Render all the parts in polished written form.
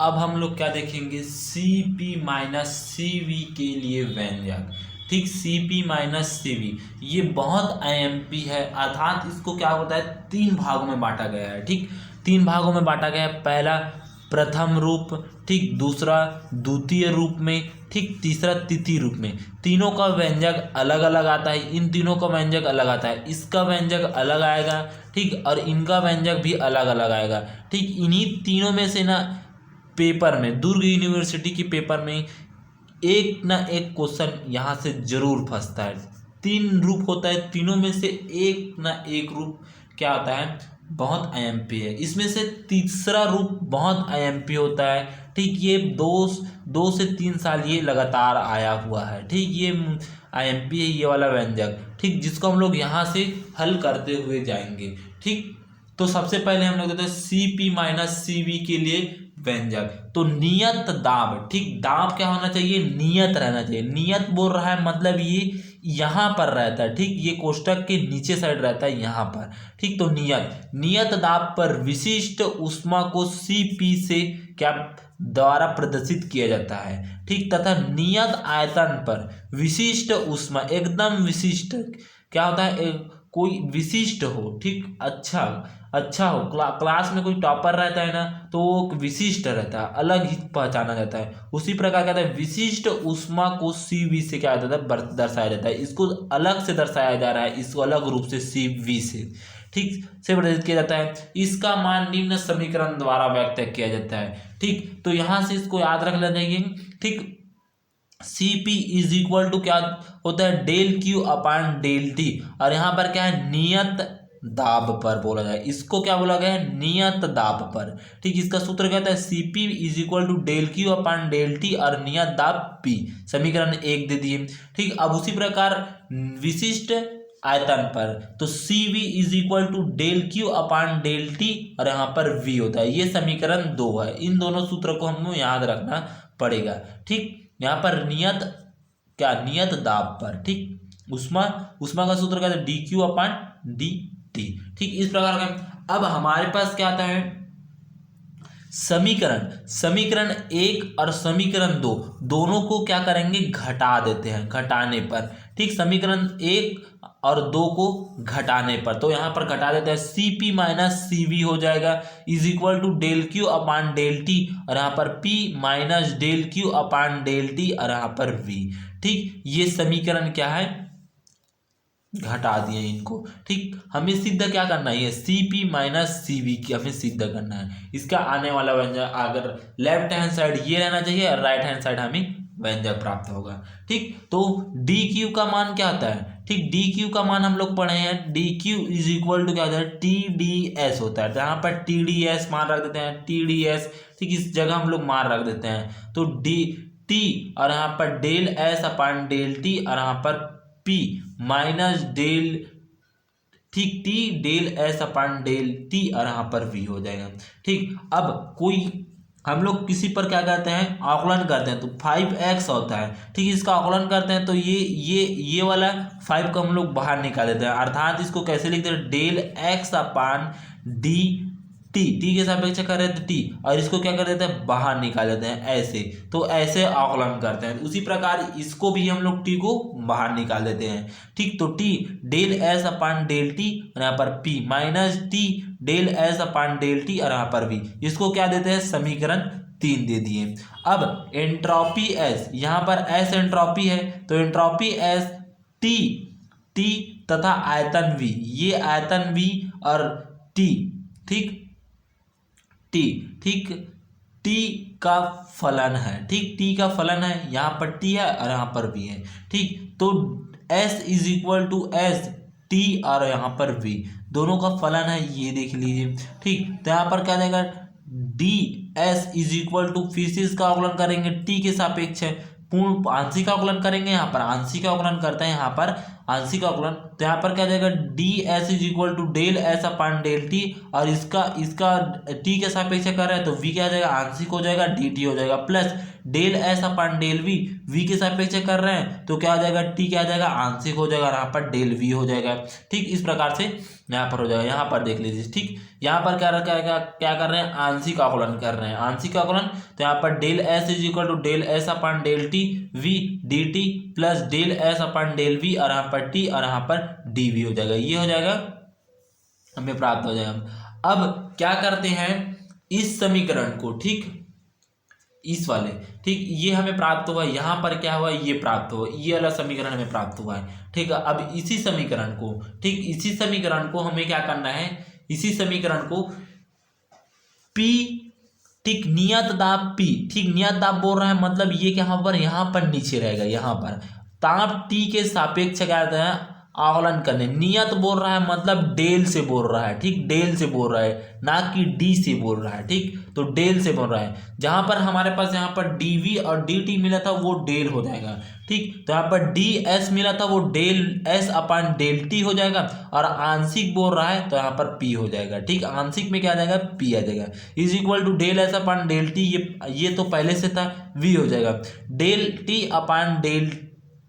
अब हम लोग क्या देखेंगे, C P minus C V के लिए व्यंजक। ठीक, C P minus C V ये बहुत IMP है, अर्थात इसको क्या होता है, तीन भागों में बांटा गया है। ठीक, तीन भागों में बांटा गया है। पहला प्रथम रूप, ठीक, दूसरा द्वितीय रूप में, ठीक, तीसरा तृतीय रूप में। तीनों का व्यंजक अलग अलग आता है, इन तीनों का व्यंजक अलग आता है, इसका व्यंजक अलग आएगा, ठीक, और इनका व्यंजक भी अलग अलग आएगा। ठीक, इन्हीं तीनों में से ना पेपर में, दुर्ग यूनिवर्सिटी के पेपर में एक ना एक क्वेश्चन यहाँ से जरूर फंसता है। तीन रूप होता है, तीनों में से एक ना एक रूप क्या होता है, बहुत IMP है। इसमें से तीसरा रूप बहुत IMP होता है। ठीक, ये दो से 3 साल ये लगातार आया हुआ है। ठीक, ये IMP है ये वाला व्यंजक। ठीक, जिसको हम लोग यहाँ से हल करते हुए जाएंगे। ठीक, तो सबसे पहले हम लोग देते हैं C P minus C V के लिए व्यंजक। तो नियत दाब, ठीक, दाब क्या होना चाहिए, नियत रहना चाहिए। नियत बोल रहा है मतलब ये यहाँ पर रहता है। ठीक, ये कोष्टक के नीचे साइड रहता है यहाँ पर। ठीक, तो नियत दाब पर विशिष्ट ऊष्मा को Cp से क्या द्वारा प्रदर्शित किया जाता है। ठीक, तथा नियत आयतन पर विशिष्ट ऊष्मा, एकदम विशिष्ट क्या होता है, कोई विशिष्ट हो, ठीक, अच्छा हो। क्लास में कोई टॉपर रहता है ना, तो वो विशिष्ट रहता है, अलग ही पहचाना जाता है। उसी प्रकार क्या होता है, विशिष्ट ऊष्मा को CV से क्या होता है, दर्शाया जाता है। इसको अलग से दर्शाया जा रहा है, इसको अलग रूप से CV से, ठीक, से प्रदर्शित किया जाता है। इसका मान निम्न समीकरण द्वारा व्यक्त किया जाता है। ठीक, तो यहाँ से इसको याद रख लेना चाहिए। ठीक, Cp इज इक्वल टू क्या होता है, del Q upon del T, और यहाँ पर क्या है, नियत दाब पर बोला जाए, इसको क्या बोला गया है, नियत दाब पर। ठीक, इसका सूत्र क्या होता है, Cp is equal to del Q upon del T और नियत दाब P, समीकरण 1 दे दिए। ठीक, अब उसी प्रकार विशिष्ट आयतन पर, तो CV is equal to del Q upon del T और यहाँ पर V होता है, ये समीकरण 2 है। इन दोनों सूत्र को हमको याद रखना पड़ेगा। ठीक, यहाँ पर नियत दाब पर, ठीक, उष्मा का सूत्र क्या है, DQ अपान DT। ठीक, इस प्रकार का। अब हमारे पास क्या आता है, समीकरण 1 और समीकरण 2 दोनों को क्या करेंगे, घटा देते हैं, घटाने पर। ठीक, समीकरण 1 और 2 को घटाने पर, तो यहाँ पर घटा देते हैं, Cp माइनस CV हो जाएगा is equal to del Q upon del T, और यहाँ पर P minus del Q upon del T और यहाँ पर V। ठीक, ये समीकरण क्या है, घटा दिए इनको। ठीक, हमें सिद्ध क्या करना है, Cp माइनस CV की हमें सिद्ध करना है। इसका आने वाला व्यंजक अगर लेफ्ट हैंड साइड ये रहना चाहिए और राइट हैंड साइड हमें व्यंजक प्राप्त होगा। ठीक, तो DQ का मान क्या होता है, ठीक, DQ का मान हम लोग पढ़े हैं, DQ इज इक्वल टू क्या होता है, TdS होता है। तो यहाँ पर TdS मान रख देते हैं, TdS। ठीक, इस जगह हम लोग मान रख देते हैं, तो T और यहाँ पर del S upon del T और यहाँ पर P माइनस डेल, ठीक, T del S upon del T और यहाँ पर V हो जाएगा। ठीक, अब कोई हम लोग किसी पर क्या करते हैं, आकलन करते हैं, तो 5x होता है। ठीक, इसका आकलन करते हैं, तो ये वाला 5 को हम लोग बाहर निकाल देते हैं, अर्थात इसको कैसे लिखते हैं, डेल x अपान डी टी के सापेक्ष कर रहे थे टी, और इसको क्या कर देते हैं, बाहर निकाल देते हैं ऐसे। तो ऐसे आकलन करते हैं। उसी प्रकार इसको भी हम लोग टी को बाहर निकाल देते हैं। ठीक, तो T del S upon del T और यहाँ पर P minus T del S upon del T और यहाँ पर भी, इसको क्या देते हैं, समीकरण 3 दे दिए। अब एंट्रोपी एस, यहाँ पर एस एंट्रोपी है, तो एंट्रोपी एस टी तथा आयतन V, ये आयतन V और टी, ठीक, ठीक, टी का फलन है। ठीक, टी का फलन है, यहाँ पर टी है और यहाँ पर भी है। ठीक, तो S is equal to S T और यहाँ पर V दोनों का फलन है, ये देख लीजिए। ठीक, तो यहाँ पर क्या देगा, D S is equal to, फिर से इसका अवकलन करेंगे, टी के सापेक्ष है, पूर्ण आंशिक अवकलन करेंगे, यहाँ पर आंशिक अवकलन करते हैं, यहाँ पर आंशिक अवकलन, तो यहाँ पर क्या जाएगा, D S is equal to del S upon del T, और इसका टी के सापेक्ष कर रहे हैं, तो वी क्या जाएगा, आंशिक हो जाएगा, डी टी हो जाएगा, plus del S upon del V के सापेक्ष कर रहे हैं, तो क्या हो जाएगा, टी क्या हो जाएगा, आंशिक हो जाएगा, और यहाँ पर डेल वी हो जाएगा। ठीक, इस प्रकार से यहाँ पर हो जाएगा, यहाँ पर देख लीजिए। ठीक, यहाँ पर क्या कर रहे हैं, आंशिक अवकलन कर रहे हैं, आंशिक अवकलन। तो यहाँ पर del S is equal to del S upon del T V D T plus del S upon del V और यहाँ पर टी और यहाँ पर डी वी हो जाएगा, ये हो जाएगा, हमें प्राप्त हो जाएगा। अब क्या करते हैं इस समीकरण को, ठीक इस वाले, ठीक ये हमें प्राप्त हुआ, यहाँ पर क्या हुआ, ये प्राप्त हुआ, ये वाला समीकरण हमें प्राप्त हुआ है। ठीक है, अब इसी समीकरण को, ठीक इसी समीकरण को हमें क्या करना है, इसी समीकरण को P, ठीक नियत दाब P, ठीक नियत दाब बोल रहा है मतलब ये यहाँ पर नीचे रहेगा, यहाँ पर ताप T के सापेक्ष क्या कहते हैं आकलन करने। नियत बोल रहा है मतलब डेल से बोल रहा है, ठीक डेल से बोल रहा है, ना कि डी से बोल रहा है। ठीक, तो डेल से बोल रहा है। जहां पर हमारे पास यहाँ पर डीवी और डी टी मिला था वो डेल हो जाएगा। ठीक, तो यहाँ पर डी एस मिला था वो del S upon del T हो जाएगा, और आंशिक बोल रहा है तो यहाँ पर पी हो जाएगा। ठीक, आंशिक में क्या आ जाएगा, पी आ जाएगा, is equal to del S upon del T, ये तो पहले से था, वी हो जाएगा, del T upon del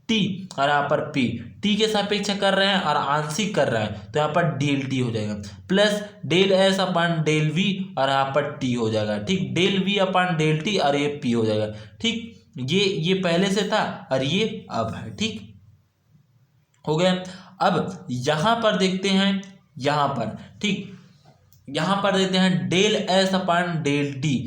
T और यहाँ पर पी, टी के सापेक्ष कर रहे हैं और आंशिक कर रहे हैं तो यहाँ पर डेल टी हो जाएगा, plus del S upon del V और यहाँ पर टी हो जाएगा। ठीक, del V upon del T और ये पी हो जाएगा। ठीक, ये पहले से था और ये अब है। ठीक हो गया। अब यहाँ पर देखते हैं, यहाँ पर ठीक यहाँ पर देखते हैं del S upon del T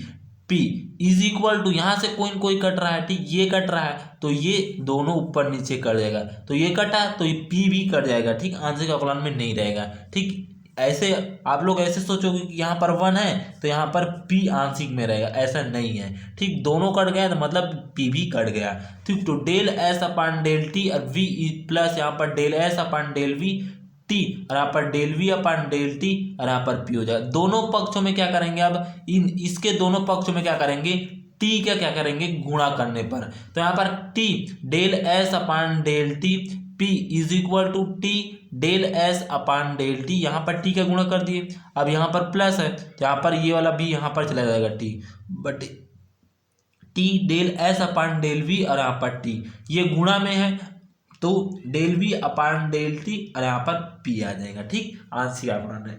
P is equal to, यहाँ से कोई कट रहा है, ठीक ये कट रहा है तो ये दोनों ऊपर नीचे कट जाएगा, तो ये कटा तो ये पी भी कट जाएगा। ठीक, आंशिक अवकलन में नहीं रहेगा। ठीक, ऐसे आप लोग ऐसे सोचोगे कि यहाँ पर 1 है तो यहाँ पर पी आंशिक में रहेगा, ऐसा नहीं है। ठीक, दोनों कट गया तो मतलब पी भी कट गया। ठीक, तो del S upon del T और वी प्लस यहाँ पर del S upon del V T और यहाँ पर del V upon del T और यहाँ पर पी हो जाएगा। दोनों पक्षों में क्या करेंगे, अब इसके दोनों पक्षों में क्या करेंगे, टी का क्या करेंगे गुणा करने पर, तो यहाँ पर T del S upon del T P is equal to T del S upon del T, यहाँ पर टी का गुणा कर दिए। अब यहाँ पर प्लस है तो यहाँ पर ये वाला भी यहाँ पर चला जाएगा T, but T del S upon del V और यहाँ पर टी ये गुणा में है तो del V upon del T और यहाँ पर पी आ जाएगा। ठीक, आंशिक अवकलन है।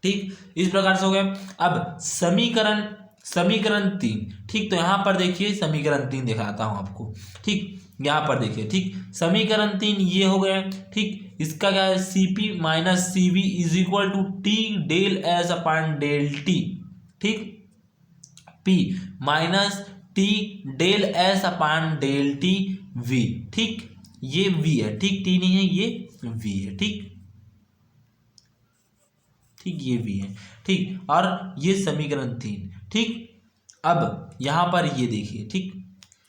ठीक, इस प्रकार से हो गया। अब समीकरण 3, ठीक तो यहाँ पर देखिए समीकरण 3 दिखाता हूँ आपको। ठीक, यहाँ पर देखिए, ठीक समीकरण 3 ये हो गया। ठीक, इसका क्या है, C P minus C V is equal to T del S upon del T, ठीक P minus T del S upon del T V. ठीक, ये वी है, ठीक टी नहीं है, ये वी है। ठीक, ये वी है। ठीक, और ये समीकरण 3। ठीक, अब यहां पर ये देखिए, ठीक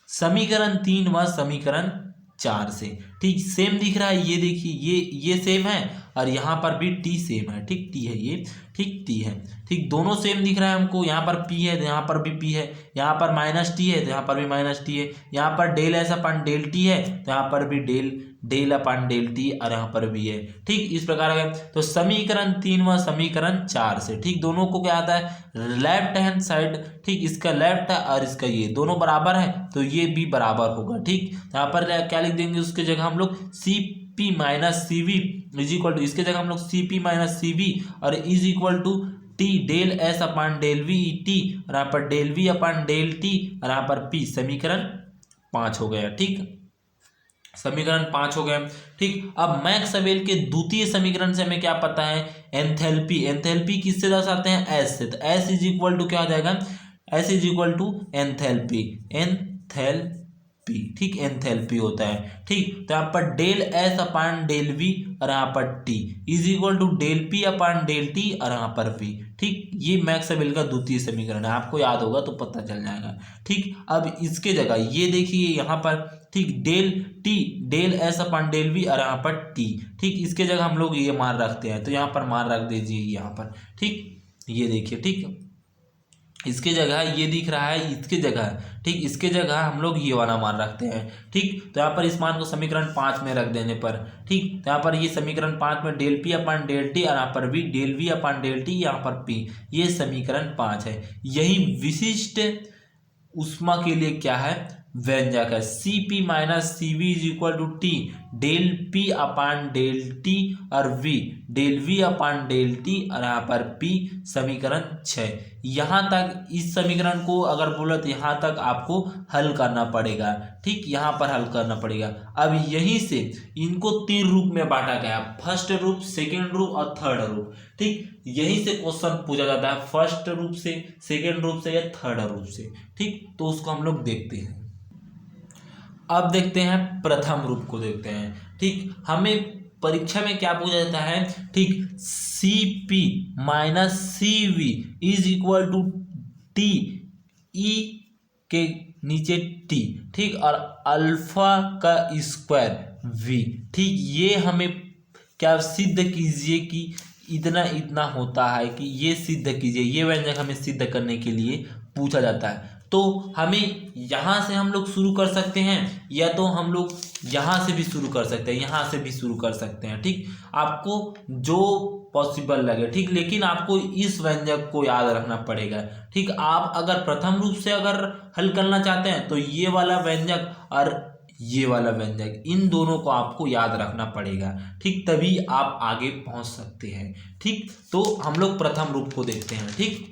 समीकरण 3 व समीकरण 4 से ठीक सेम दिख रहा है, ये देखिए ये सेम है और यहाँ पर भी टी सेम है। ठीक, टी है ये, ठीक टी है। ठीक, दोनों सेम दिख रहा है हमको, यहाँ पर पी है तो यहाँ पर भी पी है, यहाँ पर माइनस टी है तो यहाँ पर भी माइनस टी है, यहाँ पर del S upon del T है तो यहाँ पर भी डेल अपन डेल टी और यहाँ पर भी है। ठीक, इस प्रकार है। तो समीकरण 3 व समीकरण 4 से ठीक दोनों को क्या आता है, लेफ्ट हैंड साइड, ठीक इसका लेफ्ट है और इसका ये दोनों बराबर है तो ये भी बराबर होगा। ठीक, यहाँ पर क्या लिख देंगे, उसके जगह हम लोग C P minus C V is equal to, इसके जगह हम लोग C P minus C V और is equal to T del S upon del V T और यहाँ पर del V upon del T और यहाँ पर पी, समीकरण 5 हो गया। ठीक, समीकरण 5 हो गया। ठीक, अब मैक्सवेल के द्वितीय समीकरण से हमें क्या पता है, एंथैल्पी किससे दर्शाते हैं, एस से, तो एस इज इक्वल टू क्या हो जाएगा, S is equal to enthalpy. ठीक, एंथैल्पी होता है। ठीक, तो यहाँ पर del S upon del V और यहाँ पर T is equal to del P upon del T और यहाँ पर वी। ठीक, ये मैक्सवेल का द्वितीय समीकरण है, आपको याद होगा तो पता चल जाएगा। ठीक, अब इसके जगह ये देखिए यहाँ पर, ठीक del T del S upon del V और यहाँ पर टी। ठीक, इसके जगह हम लोग ये मान रखते हैं तो यहाँ पर मान रख दीजिए यहाँ पर। ठीक, ये देखिए, ठीक इसके जगह ये दिख रहा है, इसके जगह, ठीक इसके जगह हम लोग ये वाला मान रखते हैं। ठीक, तो यहाँ पर इस मान को समीकरण 5 में रख देने पर, ठीक तो यहाँ पर ये समीकरण 5 में del P upon del T और यहाँ पर भी del V upon del T, यहाँ पर पी, ये समीकरण 5 है। यही विशिष्ट ऊष्मा के लिए क्या है, व्यंजक है। C P minus C V is equal to T del P upon del T और V del V upon del T और यहाँ पर पी समीकरण 6। यहाँ तक इस समीकरण को अगर बोला तो यहाँ तक आपको हल करना पड़ेगा। ठीक, यहाँ पर हल करना पड़ेगा। अब यहीं से इनको 3 रूप में बांटा गया, फर्स्ट रूप, सेकेंड रूप और थर्ड रूप। ठीक, यहीं से क्वेश्चन पूछा जाता है, फर्स्ट रूप से, सेकेंड रूप से या थर्ड रूप से। ठीक, तो उसको हम लोग देखते हैं। अब देखते हैं प्रथम रूप को देखते हैं। ठीक, हमें परीक्षा में क्या पूछा जाता है? ठीक, C P minus C V is equal to T E के नीचे टी, ठीक, और अल्फा का स्क्वायर वी। ठीक, ये हमें क्या सिद्ध कीजिए कि इतना इतना होता है, कि ये सिद्ध कीजिए। ये व्यंजक हमें सिद्ध करने के लिए पूछा जाता है। तो हमें यहाँ से हम लोग शुरू कर सकते हैं, या तो हम लोग यहाँ से भी शुरू कर सकते हैं, यहाँ से भी शुरू कर सकते हैं। ठीक, आपको जो पॉसिबल लगे। ठीक, लेकिन आपको इस व्यंजक को याद रखना पड़ेगा। ठीक, आप अगर प्रथम रूप से अगर हल करना चाहते हैं तो ये वाला व्यंजक और ये वाला व्यंजक, इन दोनों को आपको याद रखना पड़ेगा। ठीक, तभी आप आगे पहुंच सकते हैं। ठीक, तो हम लोग प्रथम रूप को देखते हैं। ठीक,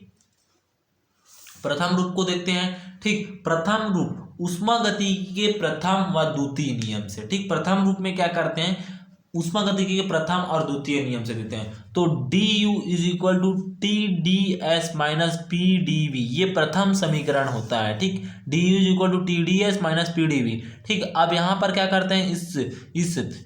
प्रथम रूप को देखते हैं। ठीक, प्रथम रूप ऊष्मागतिकी के प्रथम व द्वितीय नियम से। ठीक, प्रथम रूप में क्या करते हैं? ऊष्मागतिकी के प्रथम और द्वितीय नियम से देते हैं। तो D U is equal to T D S minus P D V, ये प्रथम समीकरण होता है। ठीक, D U is equal to T D S minus P D V. ठीक, अब यहाँ पर क्या करते हैं?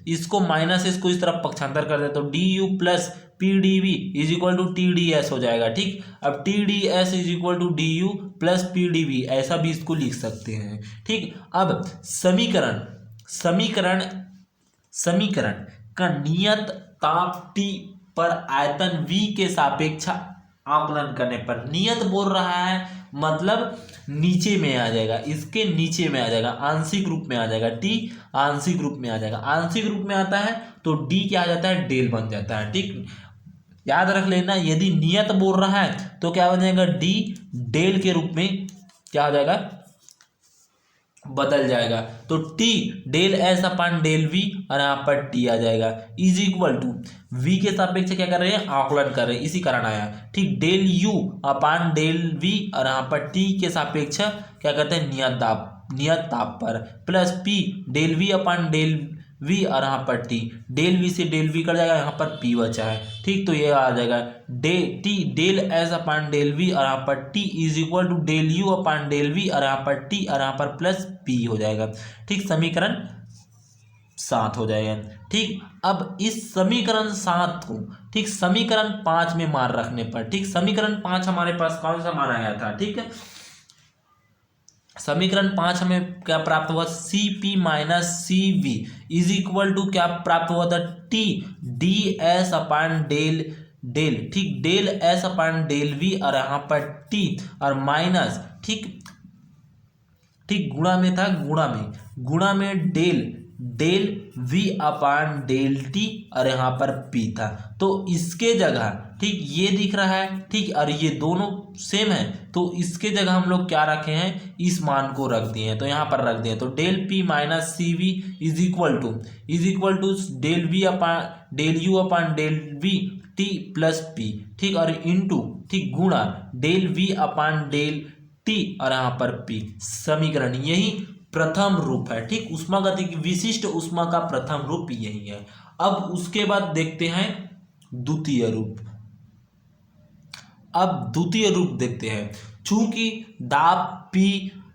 इसको माइनस, इसको इस तरफ पक्षांतर कर देते, तो D U plus P D V is equal to T D S हो जाएगा। ठीक, अब T D S is equal to D U plus P D V, ऐसा भी इसको लिख सकते हैं। ठीक, अब समीकरण का नियत ताप T पर आयतन V के सापेक्ष आकलन करने पर, नियत बोल रहा है मतलब नीचे में आ जाएगा, इसके नीचे में आ जाएगा, आंशिक रूप में आ जाएगा। T आंशिक रूप में आ जाएगा, आंशिक रूप में आता है तो D क्या आ जाता है? डेल बन जाता है। ठीक, याद रख लेना, यदि नियत बोल रहा है तो क्या बन जाएगा? D डेल के रूप में क्या हो जाएगा? बदल जाएगा। तो T del S upon del V और यहाँ पर टी आ जाएगा इज इक्वल टू वी के सापेक्ष क्या कर रहे हैं? आकलन कर रहे हैं, इसी कारण आया। ठीक, del U upon del V और यहाँ पर टी के सापेक्ष क्या करते हैं? नियत ताप पर, plus P del V upon del V और यहाँ पर टी, डेल वी से डेल वी कट जाएगा, यहाँ पर पी बचा है। ठीक, तो ये आ जाएगा T del S upon del V और यहाँ पर T is equal to del U upon del V और यहाँ पर टी और यहाँ पर प्लस पी हो जाएगा। ठीक, समीकरण 7 हो जाएगा। ठीक, अब इस समीकरण 7 को ठीक समीकरण 5 में मान रखने पर, ठीक, समीकरण 5 हमारे पास कौन सा मान आया था? ठीक है, समीकरण 5 हमें क्या प्राप्त हुआ? C P minus C V is equal to क्या प्राप्त हुआ था? T D S upon del del, ठीक, del S upon del V और यहाँ पर टी और माइनस, ठीक, गुणा में था, गुणा में del V upon del T और यहाँ पर पी था। तो इसके जगह ठीक ये दिख रहा है, ठीक, और ये दोनों सेम है, तो इसके जगह हम लोग क्या रखे हैं? इस मान को रख दिए हैं, तो यहाँ पर रख दिए। तो del P minus C V is equal to del V upon del U upon del V T plus P, ठीक, और इंटू, ठीक, गुणा del V upon del T और यहाँ पर पी। समीकरण यही प्रथम रूप है। ठीक, ऊष्मागतिकी विशिष्ट ऊष्मा का प्रथम रूप यही है। अब उसके बाद देखते हैं द्वितीय रूप। अब द्वितीय रूप देखते हैं। चूंकि दाब P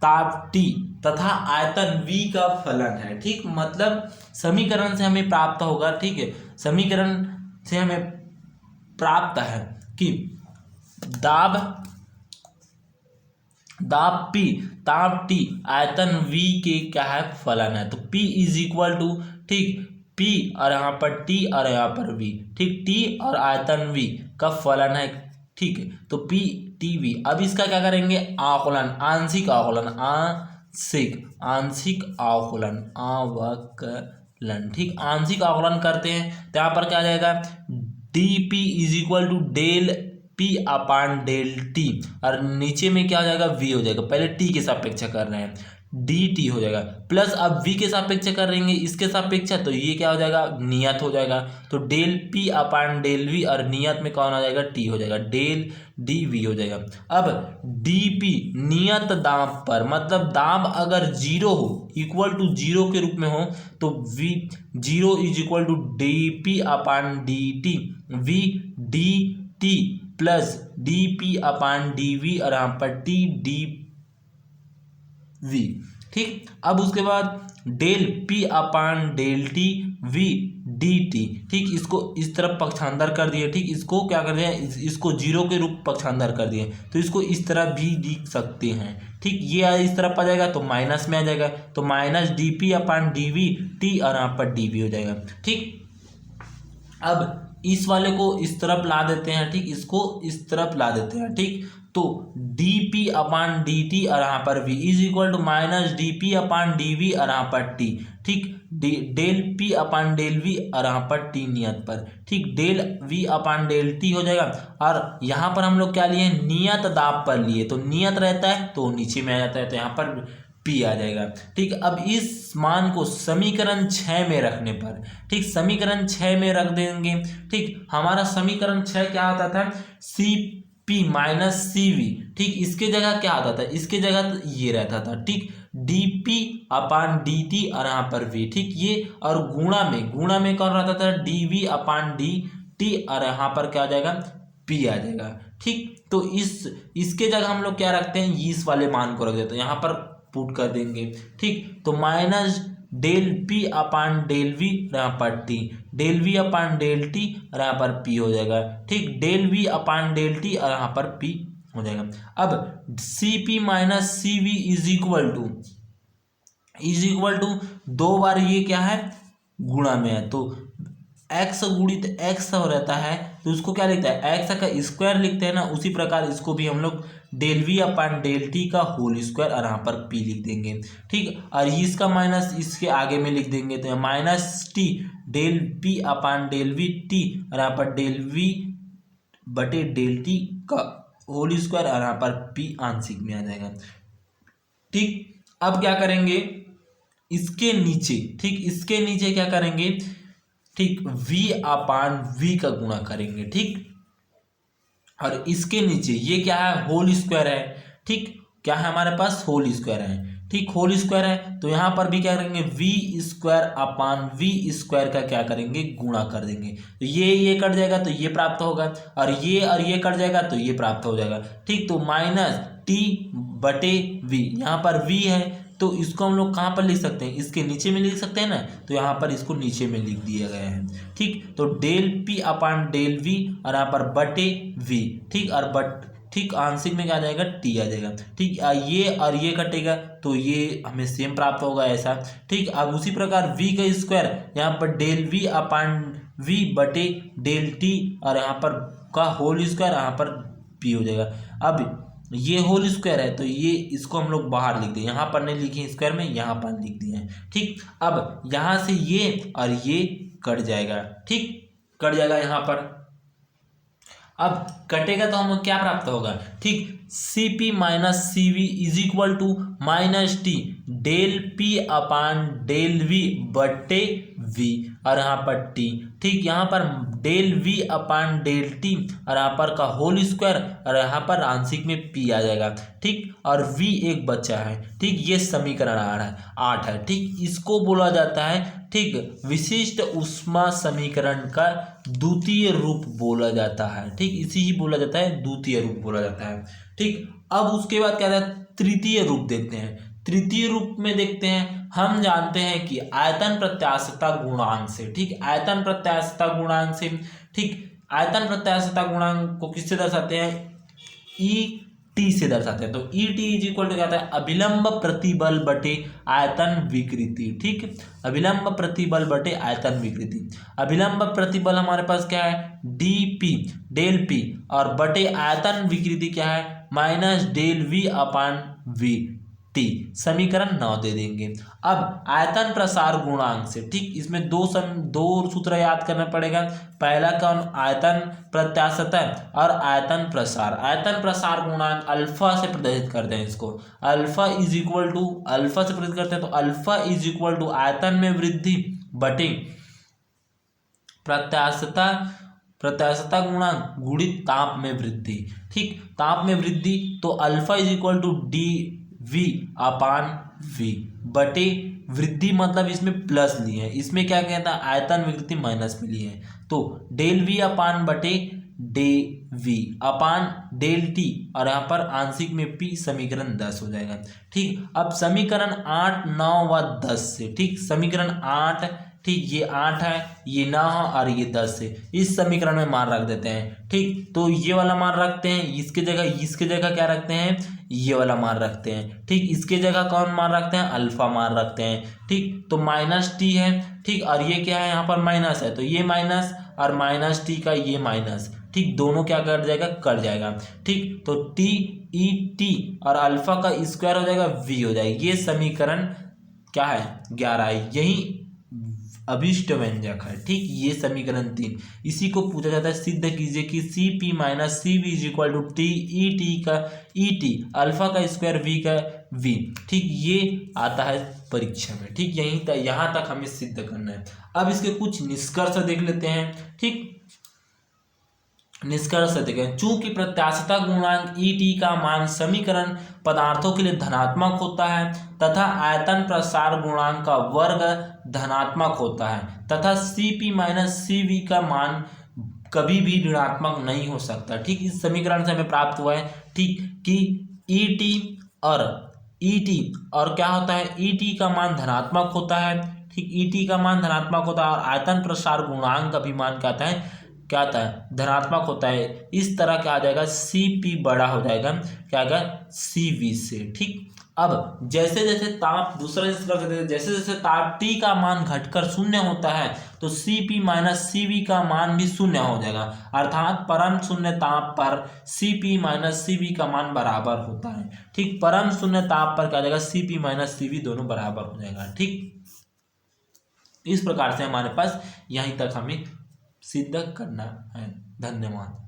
ताप T तथा आयतन V का फलन है, ठीक, मतलब समीकरण से हमें प्राप्त होगा, ठीक है, समीकरण से हमें प्राप्त है कि दाब P ताप T आयतन V के क्या है? फलन है। तो P इज इक्वल टू, ठीक, P और यहाँ पर T और यहाँ पर V, ठीक, T और आयतन V का फलन है, ठीक है, तो P T V। अब इसका क्या करेंगे? आकलन, आंशिक आकलन, ठीक, आंशिक आकलन करते हैं तो यहाँ पर क्या आ जाएगा? dP is equal to del P upon del T और नीचे में क्या हो जाएगा? V हो जाएगा। पहले T के सापेक्ष कर रहे हैं, डी टी हो जाएगा, प्लस अब v के सापेक्ष कर रहेंगे, इसके सापेक्ष तो ये क्या हो जाएगा, नियत हो जाएगा। तो del P upon del V और नियत में कौन आ जाएगा, टी हो जाएगा, डेल डी वी हो जाएगा। अब डी पी नियत दाब पर, मतलब दाब अगर जीरो हो, इक्वल टू जीरो के रूप में हो, तो V zero is equal to D P upon D T, V D T plus D P upon D V और यहाँ पर टी डी वी। ठीक, अब उसके बाद del P upon del T V D T. ठीक, इसको इस तरफ पक्षांतर कर दिए। ठीक, इसको क्या कर दिया, इसको जीरो के रूप पक्षांतर कर दिए, तो इसको इस तरह भी लिख सकते हैं। ठीक, ये इस तरफ आ जाएगा तो माइनस में आ जाएगा, तो minus D P upon D we T और यहाँ पर डी वी हो जाएगा। ठीक, अब इस वाले को इस तरफ ला देते हैं। ठीक, इसको इस तरफ ला देते हैं। ठीक, तो D P upon D T और यहाँ पर v is equal to minus D P upon D V और यहाँ पर t। ठीक, del P upon del V और यहाँ पर t नियत पर। ठीक, del v upon del t हो जाएगा, और यहाँ पर हम लोग क्या लिए, नियत दाब पर लिए, तो नियत रहता है तो नीचे में आ जाता है, तो यहाँ पर p आ जाएगा। ठीक, अब इस मान को समीकरण 6 में रखने पर, ठीक, समीकरण 6 में रख देंगे। ठीक, हमारा समीकरण 6 क्या होता था, C P minus C V. ठीक, इसके जगह क्या आता था, इसके जगह ये रहता था। ठीक, D P upon D T और यहाँ पर वी। ठीक, ये और गुणा में कौन रहता था, डी वी अपान डी टी और यहाँ पर क्या आ जाएगा, पी आ जाएगा। ठीक, तो इसके जगह हम लोग क्या रखते हैं, इस वाले मान को रख देते हैं, यहाँ पर पुट कर देंगे। ठीक, तो minus del P upon del V यहाँ पर T, del V upon del T और यहाँ पर पी हो जाएगा। ठीक, del V upon del T और यहाँ पर पी हो जाएगा। अब C P minus C V is equal to दो बार ये क्या है, गुणा में है, तो x गुणित x रहता है, तो उसको क्या लिखता है, x का स्क्वायर लिखते हैं ना, उसी प्रकार इसको भी हम लोग del V upon del T का होल स्क्वायर और यहाँ पर p लिख देंगे। ठीक, और इसका माइनस इसके आगे में लिख देंगे, तो minus T del P upon del V T और यहाँ पर डेल वी बटे डेल टी का होल स्क्वायर और यहाँ पर p आंशिक में आ जाएगा। ठीक, अब क्या करेंगे, इसके नीचे, ठीक, इसके नीचे क्या करेंगे, ठीक, v अपान v का गुणा करेंगे। ठीक, और इसके नीचे ये क्या है, होल स्क्वायर है। ठीक, क्या है हमारे पास, होल स्क्वायर है। ठीक, होल स्क्वायर है, तो यहाँ पर भी क्या करेंगे, v square upon v square का क्या करेंगे, गुणा कर देंगे, तो ये कट जाएगा तो ये प्राप्त होगा, और ये कट जाएगा तो ये प्राप्त हो जाएगा। ठीक, तो माइनस t बटे v, यहाँ पर v है तो इसको हम लोग कहाँ पर लिख सकते हैं, इसके नीचे में लिख सकते हैं ना, तो यहाँ पर इसको नीचे में लिख दिया गया है। ठीक, तो del P upon del V और यहाँ पर बटे वी। ठीक, और ठीक, आंशिक में क्या आ जाएगा, टी आ जाएगा। ठीक, ये और ये कटेगा तो ये हमें सेम प्राप्त होगा ऐसा। ठीक, अब उसी प्रकार v का स्क्वायर, यहाँ पर डेल वी अपान वी बटे डेल टी और यहाँ पर का होल स्क्वायर, यहाँ पर पी हो जाएगा। अब ये होल स्क्वायर है तो ये इसको हम लोग बाहर लिख दें, यहाँ पर नहीं लिखे स्क्वायर में, यहाँ पर लिख दिए हैं। ठीक, अब यहाँ से ये और ये कट जाएगा। ठीक, कट जाएगा यहाँ पर, अब कटेगा तो हमें क्या प्राप्त होगा, ठीक, C P minus C V is equal to minus T del P upon del V बटे वी और यहाँ पर टी। ठीक, यहाँ पर del V upon del T और यहाँ पर का होल स्क्वायर और यहाँ पर आंशिक में पी आ जाएगा। ठीक, और v एक बच्चा है। ठीक, ये समीकरण 8 है। ठीक, इसको बोला जाता है, ठीक, विशिष्ट ऊष्मा समीकरण का द्वितीय रूप बोला जाता है। ठीक, इसी ही बोला जाता है, द्वितीय रूप बोला जाता है। ठीक, अब उसके बाद क्या है, तृतीय रूप देखते हैं। तृतीय रूप में देखते हैं, हम जानते हैं कि आयतन प्रत्यास्थता गुणांक से, ठीक, आयतन प्रत्यास्थता गुणांक से, ठीक, आयतन प्रत्यास्थता गुणांक को किससे दर्शाते हैं, ई टी से दर्शाते हैं। तो E T is equal to क्या होता है, अभिलंब प्रतिबल बटे आयतन विकृति। ठीक, अभिलंब प्रतिबल बटे आयतन विकृति। अभिलंब प्रतिबल हमारे पास क्या है, डी पी डेल पी और बटे आयतन विकृति क्या है, minus del we upon V. T, समीकरण 9 दे देंगे। अब आयतन प्रसार गुणांक से, ठीक, इसमें दो सूत्र याद करना पड़ेगा। पहला कौन, आयतन प्रत्यास्थता और आयतन प्रसार। आयतन प्रसार गुणांक अल्फा से प्रदर्शित करते हैं इसको, alpha is equal to, alpha से प्रदर्शित करते हैं तो अल्फा इज इक्वल टू आयतन में वृद्धि बटे प्रत्यास्थता गुणांक गुणित ताप में वृद्धि। ठीक, ताप में वृद्धि तो alpha is equal to D V upon V बटे वृद्धि, मतलब इसमें प्लस लिए हैं, इसमें क्या कहता है आयतन विकृति माइनस में लिए हैं, तो डेल वी अपान बटे डे वी अपान डेल टी, और यहाँ पर आंशिक में पी, समीकरण 10 हो जाएगा। ठीक, अब समीकरण 8, 9 व 10 से, ठीक, समीकरण 8, ठीक, ये 8 है, ये 9 है और ये 10 है, इस समीकरण में मान रख देते हैं। ठीक, तो ये वाला मान रखते हैं, इसके जगह क्या रखते हैं, ये वाला मान रखते हैं। ठीक, इसके जगह कौन मान रखते हैं, अल्फा मान रखते हैं। ठीक, तो माइनस टी है, ठीक, और ये क्या है, यहाँ पर माइनस है, तो ये माइनस और माइनस टी का ये माइनस, ठीक, दोनों क्या कर जाएगा, कट जाएगा। ठीक, तो टी ई टी और अल्फा का स्क्वायर हो जाएगा, वी हो जाएगा। ये समीकरण क्या है, 11 है, यही अभिष्ट व्यंजक है। ठीक, ये समीकरण 3, इसी को पूछा जाता है सिद्ध कीजिए कि C P minus C V is equal to T E T का ई टी अल्फा का स्क्वायर वी का वी। ठीक, ये आता है परीक्षा में। ठीक, यहीं तक, यहाँ तक हमें सिद्ध करना है। अब इसके कुछ निष्कर्ष देख लेते हैं। ठीक, निष्कर्ष देखें, चूंकि प्रत्यास्थता गुणांक ई टी का मान समीकरण पदार्थों के लिए धनात्मक होता है तथा आयतन प्रसार गुणांक का वर्ग धनात्मक होता है तथा C P minus C V का मान कभी भी ऋणात्मक नहीं हो सकता। ठीक, इस समीकरण से हमें प्राप्त हुआ है, ठीक, कि ई टी और क्या होता है, ई टी का मान धनात्मक होता है। ठीक, ई टी का मान धनात्मक होता है और आयतन प्रसार गुणांक का भी मान क्या आता है, धनात्मक होता है। इस तरह क्या आ जाएगा, सी पी बड़ा हो जाएगा क्या आएगा, सी वी से। ठीक, अब जैसे जैसे ताप, दूसरा जैसे जैसे ताप टी का मान घटकर शून्य होता है तो C P minus C V का मान भी शून्य हो जाएगा, अर्थात परम शून्य ताप पर C P minus C V का मान बराबर होता है। ठीक, परम शून्य ताप पर क्या जाएगा, C P minus C V दोनों बराबर हो जाएगा। ठीक, इस प्रकार से हमारे पास यहीं तक हमें सिद्ध करना है। धन्यवाद।